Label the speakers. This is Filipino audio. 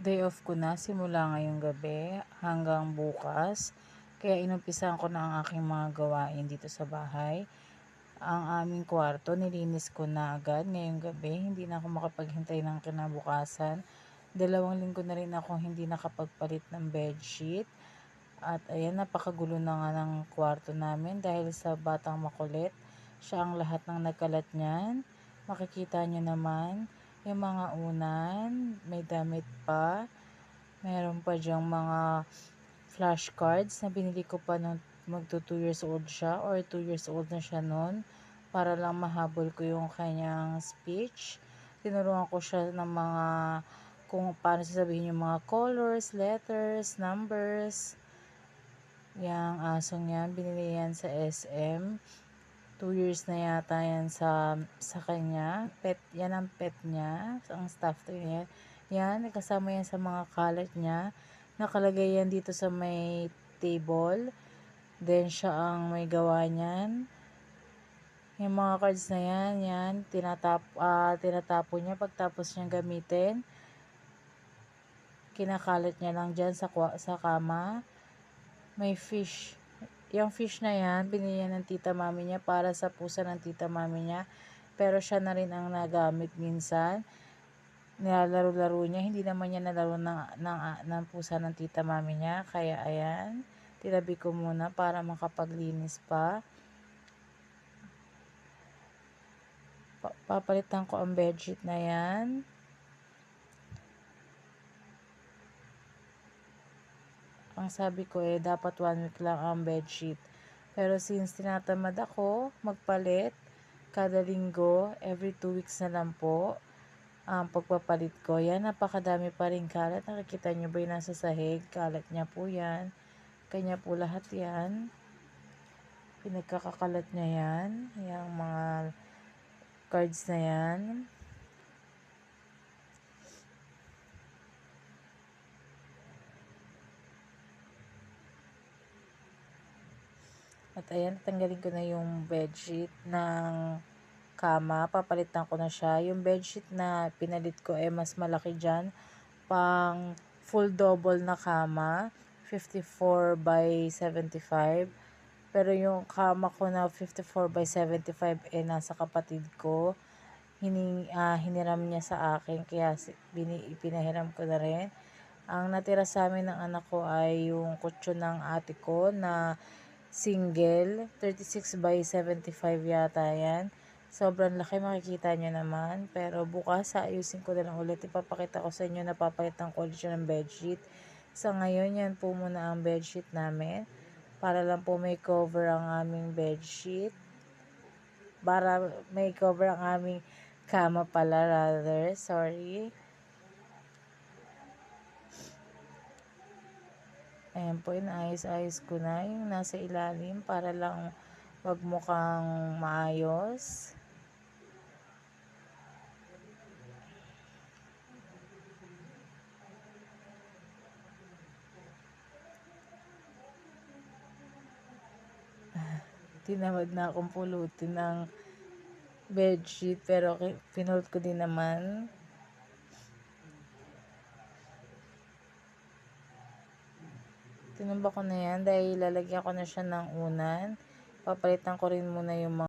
Speaker 1: Day off ko na simula ngayong gabi hanggang bukas. Kaya inumpisahan ko na ang aking mga gawain dito sa bahay. Ang aming kwarto nilinis ko na agad ngayong gabi. Hindi na ako makapaghintay ng kinabukasan. 2 linggo na rin akong hindi nakapagpalit ng bedsheet. At ayan, napakagulo na nga ng kwarto namin dahil sa batang makulit. Siya ang lahat ng nagkalat niyan. Makikita nyo naman yung mga unan, may damit pa. Meron pa diyang mga flashcards na binili ko pa nung magto 2 years old siya or 2 years old na siya noon para lang mahabol ko yung kanyang speech. Tinuruan ko siya ng mga kung paano sasabihin yung mga colors, letters, numbers. Yang asong yan, binili yan sa SM. 2 years na yata yan sa kanya. Pet, yan ang pet niya. Ang staff to yan. Yan, kasama yan sa mga kalat niya. Nakalagay yan dito sa may table. Then, siya ang may gawa niyan. Yung mga cards na yan, tinatapo niya pagtapos niyang gamitin. Kinakalat niya lang dyan sa kama. May fish. Yung fish na yan, binili niya ng tita mami niya para sa pusa ng tita mami niya. Pero siya na rin ang nagamit minsan. Nilalaro-laro niya. Hindi naman niya nalaro ng pusa ng tita mami niya. Kaya ayan, tinabi ko muna para makapaglinis pa. Papalitan ko ang bedsheet na yan. Ang sabi ko dapat 1 week lang ang bedsheet. Pero since tinatamad ako magpalit, kada linggo, every 2 weeks na lang po ang pagpapalit ko. Yan, napakadami pa rin kalat. Nakikita nyo ba yung nasa sahig? Kalat niya po yan. Kanya po lahat yan. Pinagkakakalat niya yan. Yung mga cards na yan. At ayan, tanggalin ko na yung bedsheet ng kama. Papalitan ko na siya. Yung bedsheet na pinalit ko mas malaki dyan. Pang full double na kama. 54 by 75. Pero yung kama ko na 54 by 75 nasa kapatid ko. Hiniram niya sa akin. Kaya pinahiram ko na rin. Ang natira sa amin ng anak ko ay yung kutsyon ng ate ko na single, 36 by 75 yata yan. Sobrang laki, makikita nyo naman. Pero bukas, ayusin ko na lang ulit. Ipapakita ko sa inyo na papalitan ko ulit siya ng bedsheet. Sa ngayon, yan po muna ang bedsheet namin. Para lang po may cover ang aming bedsheet. Para may cover ang aming kama pala, rather. Sorry. Ayan po, inaayos-ayos ko na yung nasa ilalim para lang magmukhang maayos. Tinamad na akong pulutin ng bedsheet pero pinulot ko din naman. Tinumba ko na yan dahil lalagyan ko na siya ng unan. Papalitan ko rin muna yung mga